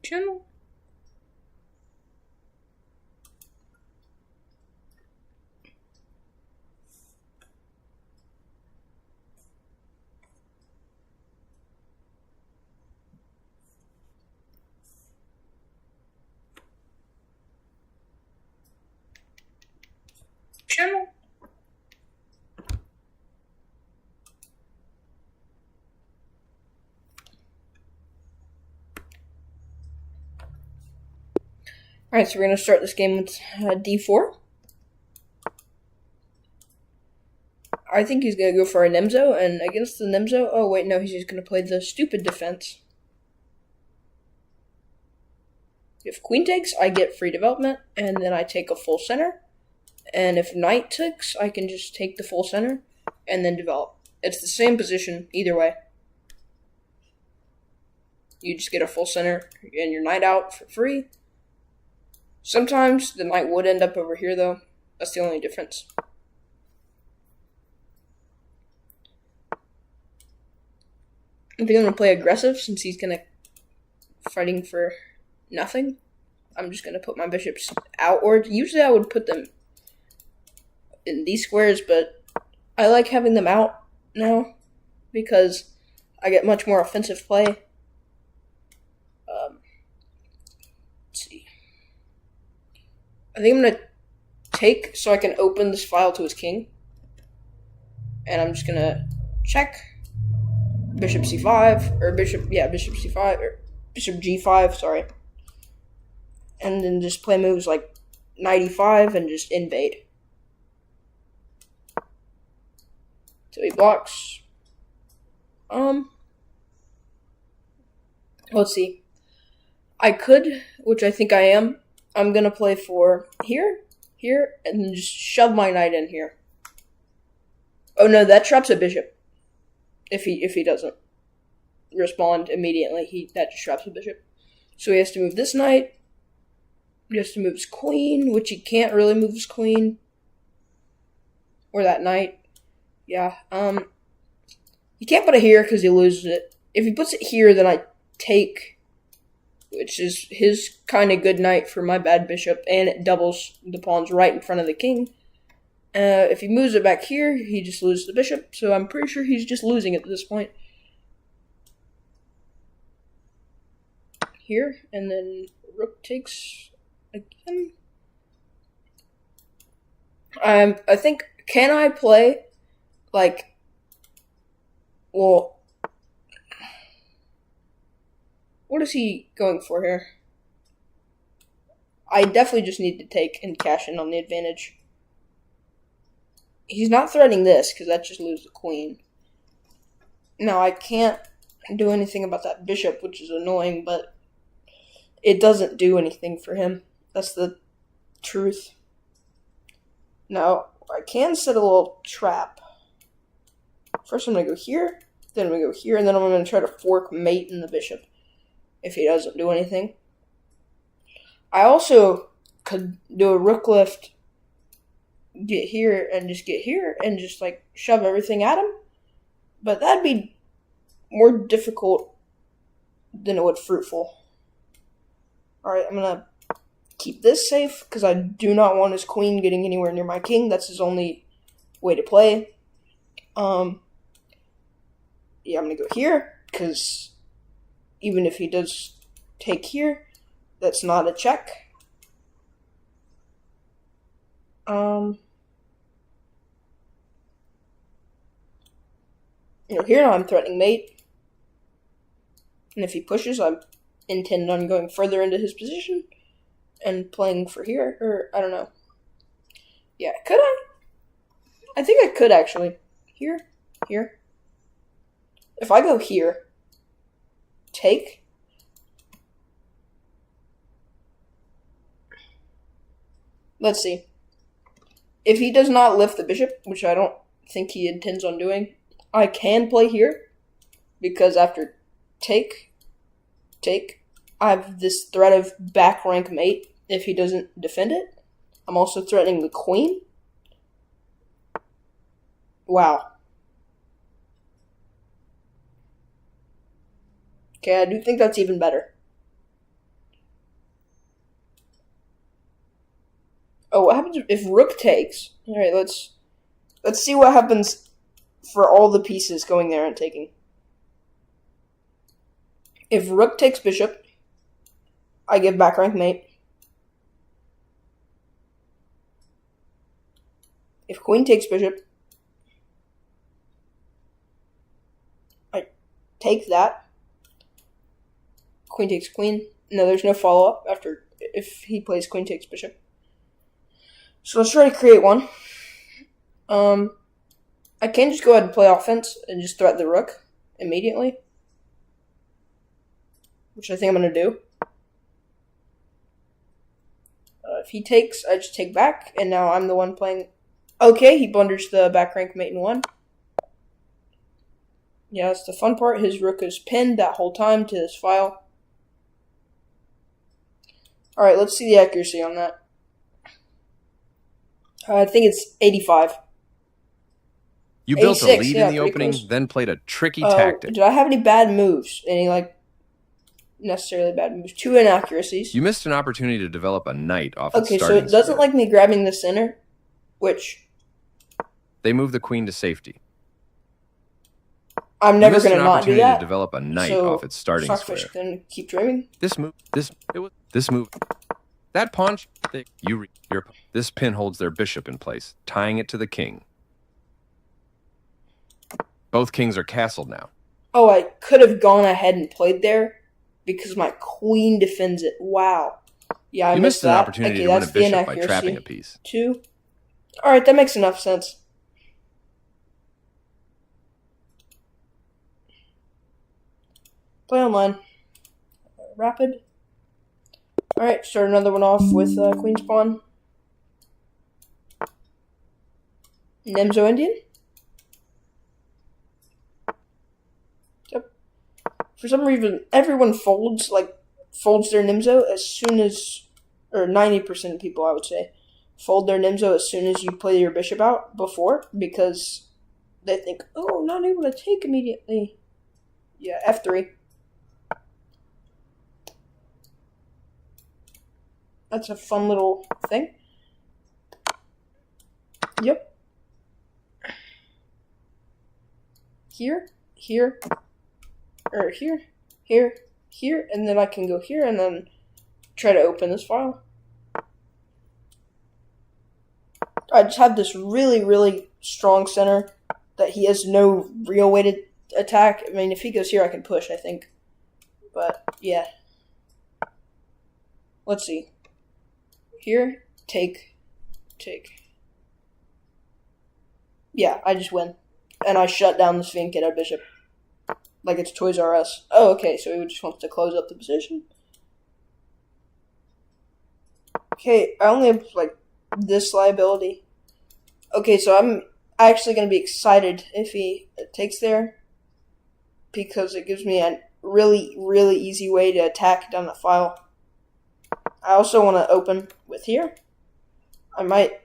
channel. Channel. Alright, so we're going to start this game with d4. I think he's going to go for a Nemzo, and against the Nemzo, oh wait, no, he's just going to play the stupid defense. If queen takes, I get free development, and then I take a full center. And if knight takes, I can just take the full center, and then develop. It's the same position, either way. You just get a full center, and your knight out for free. Sometimes the knight would end up over here, though. That's the only difference. I think I'm going to play aggressive since he's going to fighting for nothing. I'm just going to put my bishops outward. Usually I would put them in these squares, but I like having them out now because I get much more offensive play. Let's see. I think I'm going to take so I can open this file to his king. And I'm just going to check. Bishop c5, or bishop c5, or bishop g5, sorry. And then just play moves like knight e5 and just invade. So he blocks. Let's see. I could, which I think I am, I'm gonna play for here, and then just shove my knight in here. Oh no, that traps a bishop. If he doesn't respond immediately, that just traps the bishop. So he has to move this knight. He has to move his queen, which he can't really move his queen. Or that knight. Yeah. He can't put it here because he loses it. If he puts it here, then I take, which is his kind of good knight for my bad bishop, and it doubles the pawns right in front of the king. If he moves it back here, he just loses the bishop, so I'm pretty sure he's just losing at this point. Here, and then rook takes again. I think, can I play, like, well, what is he going for here? I definitely just need to take and cash in on the advantage. He's not threatening this, because that just loses the queen. Now, I can't do anything about that bishop, which is annoying, but it doesn't do anything for him. That's the truth. Now, I can set a little trap. First, I'm going to go here, then I'm going to go here, and then I'm going to try to fork mate in the bishop, if he doesn't do anything. I also could do a rook lift, get here and just like shove everything at him, but that'd be more difficult than it would fruitful. Alright, I'm gonna keep this safe because I do not want his queen getting anywhere near my king. That's his only way to play. Yeah, I'm gonna go here because even if he does take here, that's not a check. Here I'm threatening mate. And if he pushes, I intend on going further into his position and playing for here, or I don't know. Yeah, could I? I think I could actually. Here. If I go here, take. Let's see. If he does not lift the bishop, which I don't think he intends on doing, I can play here, because after take, I have this threat of back rank mate if he doesn't defend it. I'm also threatening the queen. Wow. Okay, I do think that's even better. if rook takes. All right, let's see what happens for all the pieces going there and taking. If rook takes bishop, I give back rank mate. If queen takes bishop, I take that. Queen takes queen. No, there's no follow-up after if he plays queen takes bishop. So let's try to create one. I can just go ahead and play offense and just threat the rook immediately, which I think I'm going to do. If he takes, I just take back, and now I'm the one playing. Okay, he blunders the back rank mate in 1. Yeah, that's the fun part. His rook is pinned that whole time to this file. Alright, let's see the accuracy on that. I think it's 85. You built a 86, lead yeah, in the pretty opening, close. then played a tricky tactic. Did I have any bad moves? Any, necessarily bad moves? 2 inaccuracies. You missed an opportunity to develop a knight off its Okay, so starting it doesn't square. like me grabbing the center, which They move the queen to safety. I'm never going to not do to that. develop a knight So, off its starting Stockfish square. can keep dreaming. This move, that pawn, this pin holds their bishop in place, tying it to the king. Both kings are castled now. Oh, I could have gone ahead and played there because my queen defends it. Wow. Yeah, I You missed an that. opportunity Okay, to win a that's the bishop by inaccuracy. trapping a piece. 2. Alright, that makes enough sense. Play online. Rapid. Alright, start another one off with Queen's Pawn. Nemzo Indian. Yep. For some reason, everyone folds their Nimzo as soon as, or 90% of people, I would say, fold their Nimzo as soon as you play your bishop out before, because they think, oh, not able to take immediately. Yeah, F3. That's a fun little thing. Yep. Here, or here, and then I can go here and then try to open this file. I just have this really, really strong center that he has no real way to attack. I mean, if he goes here, I can push, I think. But, yeah. Let's see. Here, take. Yeah, I just win. And I shut down the Svinkita bishop. Like it's Toys R Us. Oh, okay, so he just wants to close up the position. Okay, I only have, this liability. Okay, so I'm actually going to be excited if he takes there, because it gives me a really, really easy way to attack down the file. I also want to open with here. I might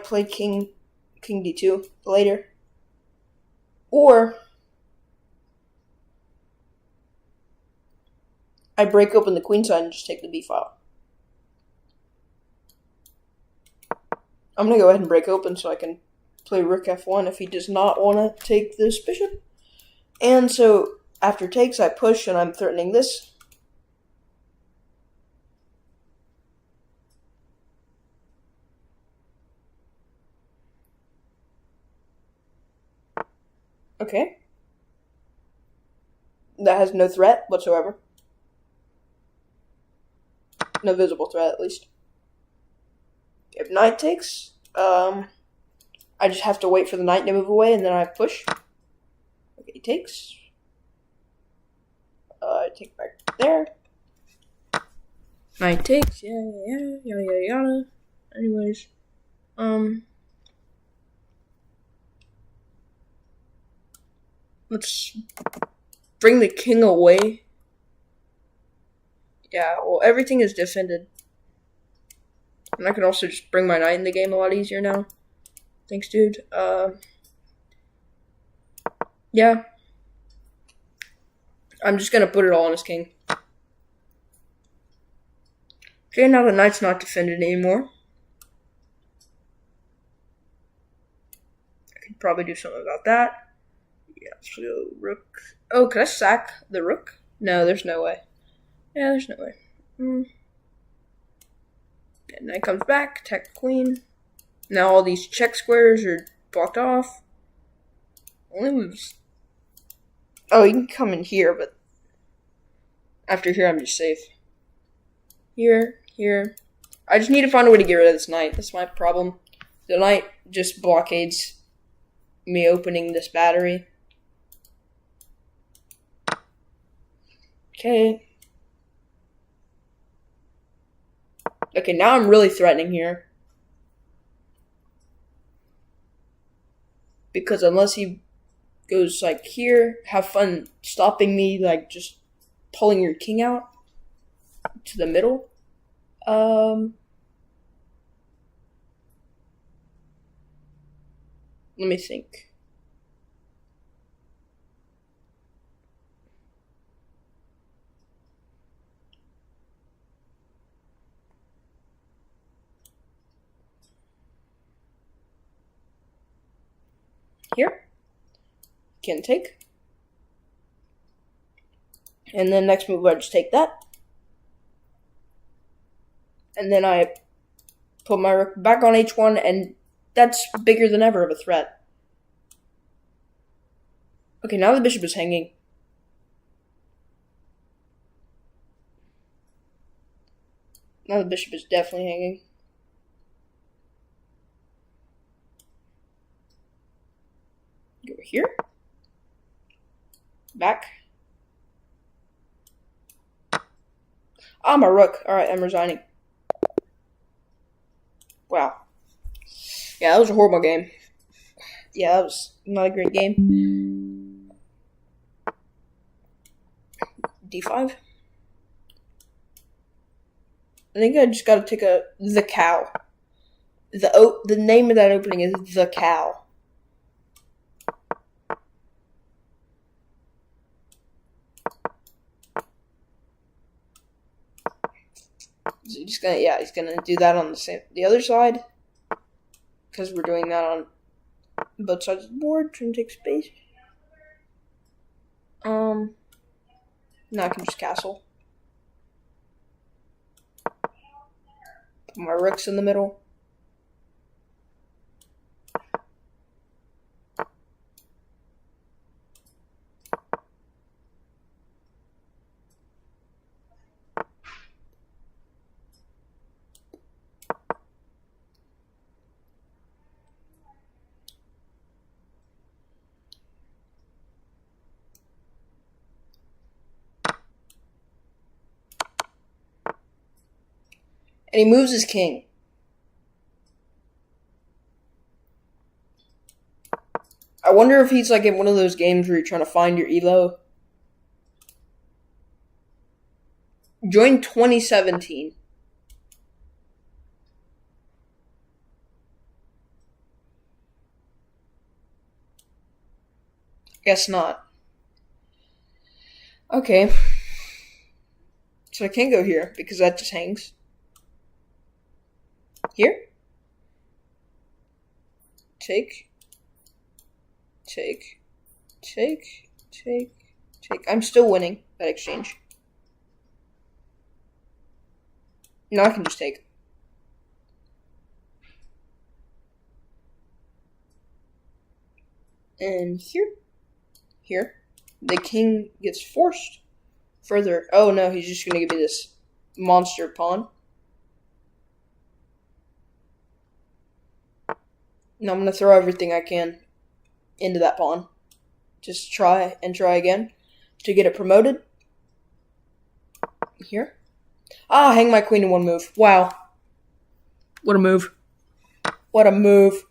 play king d2 later. Or I break open the queen side and just take the b file. I'm going to go ahead and break open so I can play rook f1 if he does not want to take this bishop. And so after takes, I push and I'm threatening this. Okay. That has no threat whatsoever. No visible threat, at least. If knight takes, I just have to wait for the knight to move away, and then I push. Okay, he takes. I take back there. Knight takes. Yada. Anyways, let's bring the king away. Yeah, well, everything is defended. And I can also just bring my knight in the game a lot easier now. Thanks, dude. Yeah. I'm just gonna put it all on his king. Okay, now the knight's not defended anymore. I could probably do something about that. Yeah, so rook. Oh, can I sack the rook? No, there's no way. Yeah, there's no way. And knight comes back, attack the queen. Now all these check squares are blocked off. Only moves. Oh, you can come in here, but after here I'm just safe. Here. I just need to find a way to get rid of this knight. That's my problem. The knight just blockades me opening this battery. Okay. Okay, now I'm really threatening here. Because unless he goes like here, have fun stopping me, like just pulling your king out to the middle. Let me think. Here. Can take. And then next move I just take that. And then I put my rook back on h1, and that's bigger than ever of a threat. Okay, now the bishop is hanging. Now the bishop is definitely hanging. Go over here. Back. Ah, my rook. Alright, I'm resigning. Wow. Yeah, that was a horrible game. Yeah, that was not a great game. D5. I think I just gotta take the cow. The name of that opening is the cow. So he's gonna do that on the other side. Because we're doing that on both sides of the board, trying to take space. Now I can just castle. Put my rooks in the middle. And he moves his king. I wonder if he's like in one of those games where you're trying to find your elo. Join 2017. Guess not. Okay. So I can't go here because that just hangs. Here. Take. I'm still winning that exchange. Now I can just take. And here. The king gets forced further. Oh no, he's just gonna give me this monster pawn. Now I'm gonna throw everything I can into that pawn. Just try again to get it promoted. Here. Ah, hang my queen in one move. Wow. What a move. What a move.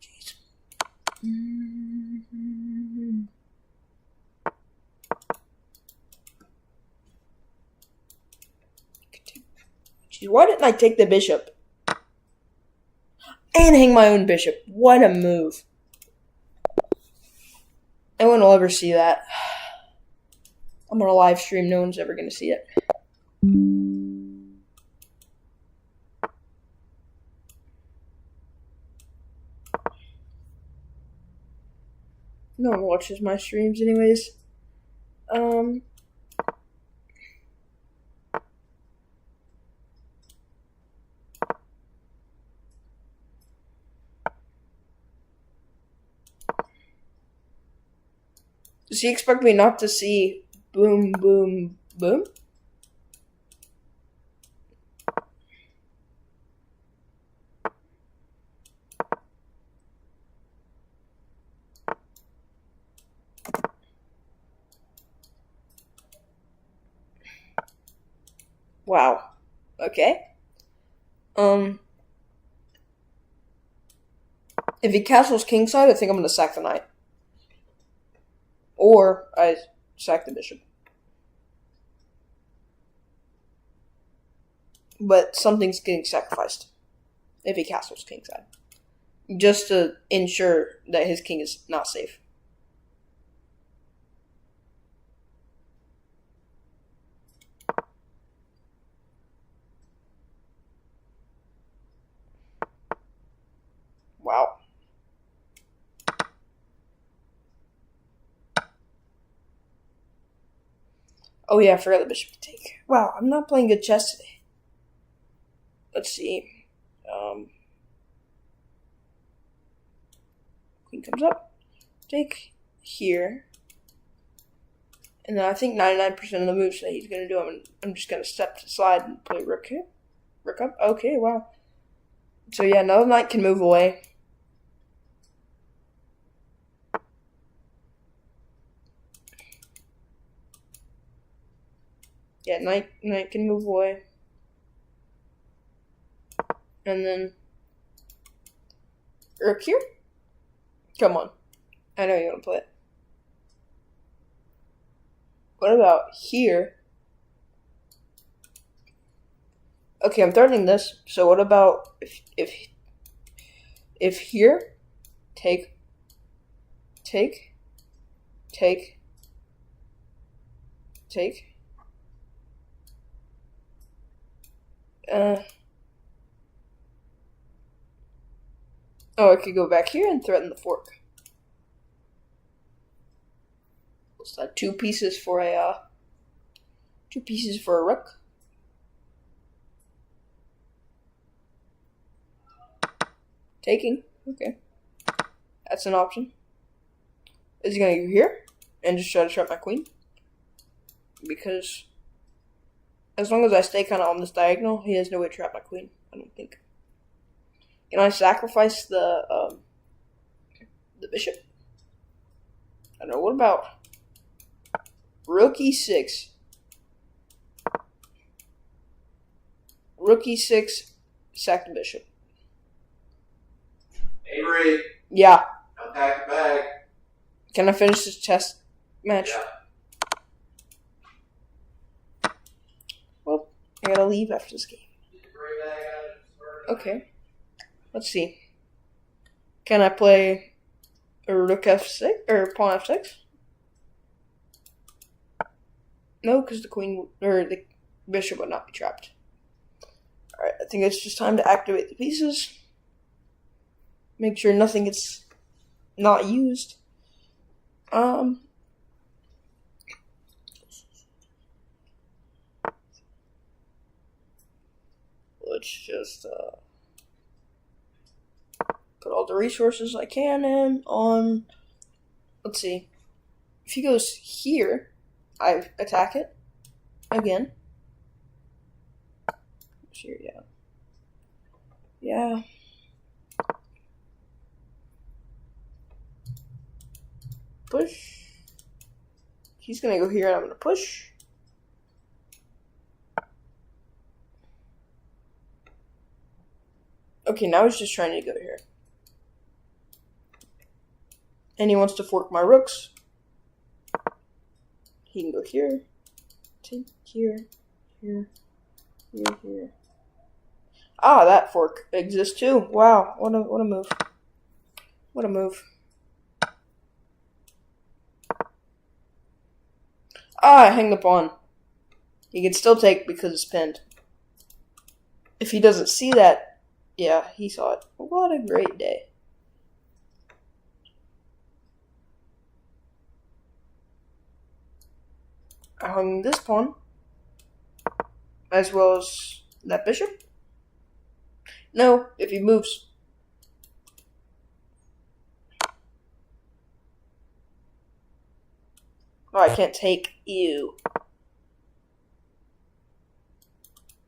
Jeez. Jeez, why didn't I take the bishop? And hang my own bishop. What a move. No one will ever see that. I'm gonna live stream. No one's ever gonna see it. No one watches my streams anyways. Does he expect me not to see boom, boom, boom? Wow. Okay. If he castles kingside, I think I'm gonna sack the knight. Or I sack the bishop. But something's getting sacrificed if he castles kingside. Just to ensure that his king is not safe. Wow. Oh yeah, I forgot the bishop to take. Wow, I'm not playing good chess today. Let's see. Queen comes up. Take here. And then I think 99% of the moves that he's going to do, I'm just going to step to slide and play rook here. Rook up. Okay, wow. So yeah, another knight can move away. Yeah, knight can move away. And then rook here. Come on. I know you're going to play it. What about here? Okay, I'm threatening this. So what about if here, take. Oh, I could go back here and threaten the fork. What's that? Two pieces for a rook. Taking. Okay. That's an option. Is he gonna go here and just try to trap my queen? Because as long as I stay kind of on this diagonal, he has no way to trap my queen, I don't think. Can I sacrifice the bishop? I don't know. What about rook e6? Rook e6, sack the bishop. Avery, Yeah. unpack your bag. Can I finish this chess match? Yeah. Well, I gotta leave after this game. Get your bag out. Okay. Let's see. Can I play a rook f6 or pawn f6? No, because the queen or the bishop would not be trapped. Alright, I think it's just time to activate the pieces. Make sure nothing gets not used. Let's just put all the resources I can in on. Let's see. If he goes here, I attack it again. Here, yeah. Yeah. Push. He's gonna go here and I'm gonna push. Okay, now he's just trying to go here. And he wants to fork my rooks. He can go here. Take here. Here. Here. Here. Ah, that fork exists too. Wow, what a move. What a move. Ah, I hang the pawn. He can still take because it's pinned. If he doesn't see that, yeah, he saw it. What a great day. I hung this pawn, as well as that bishop. No, if he moves. Oh, I can't take. Ew.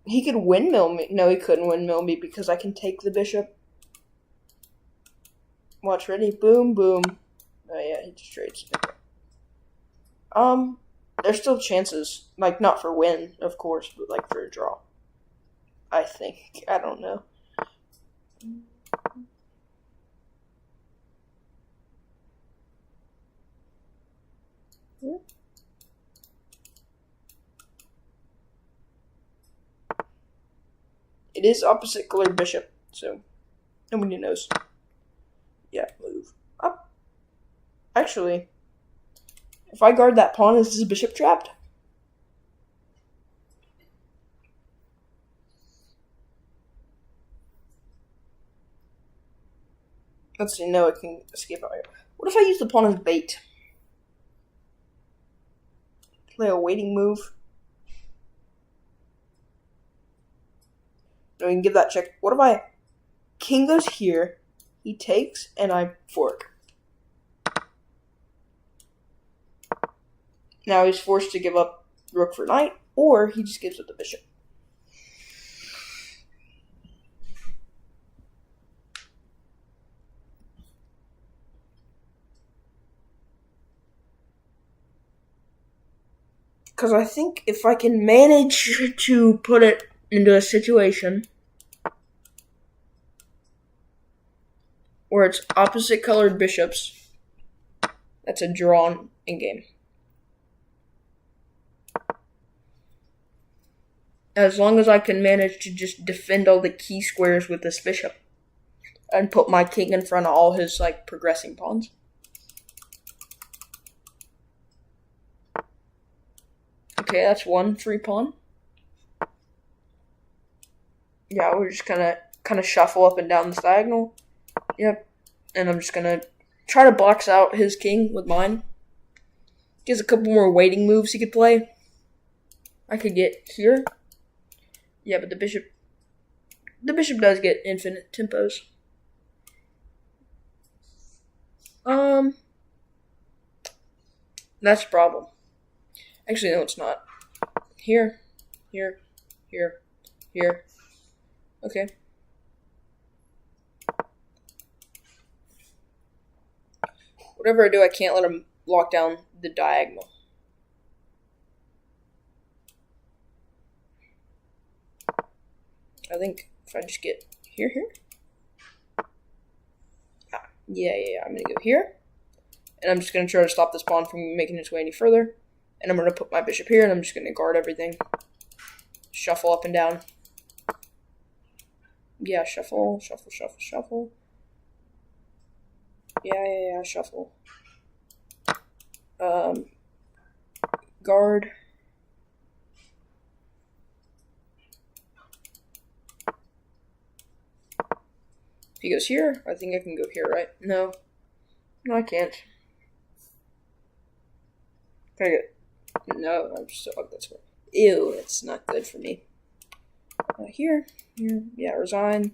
He could windmill me. No, he couldn't windmill me because I can take the bishop. Watch, ready? Boom, boom. Oh yeah, he just trades. There's still chances. Like, not for win, of course, but like for a draw. I think. I don't know. It is opposite colored bishop, so nobody knows. Yeah, move up. Actually, if I guard that pawn, is this bishop trapped? Let's see, no, it can escape out here. What if I use the pawn as bait? Play a waiting move. No, we can give that check. What if I... King goes here, he takes, and I fork. Now he's forced to give up rook for knight, or he just gives up the bishop. Because I think if I can manage to put it into a situation where it's opposite colored bishops, that's a draw in game. As long as I can manage to just defend all the key squares with this bishop and put my king in front of all his like progressing pawns. Okay, that's one free pawn. Yeah, we're just kind of shuffle up and down this diagonal. Yep. And I'm just gonna try to box out his king with mine. He has a couple more waiting moves he could play. I could get here. Yeah, but the bishop does get infinite tempos. That's a problem. Actually, no, it's not. Here. Okay. Whatever I do, I can't let him lock down the diagonal. I think if I just get here. Yeah, I'm going to go here. And I'm just going to try to stop this pawn from making its way any further. And I'm going to put my bishop here, and I'm just going to guard everything. Shuffle up and down. Yeah, shuffle. Yeah, shuffle. Guard. If he goes here, I think I can go here, right? No, I can't. Can I get... No, I'm just... Oh, that's right. Ew, it's not good for me. Here. Yeah, resign.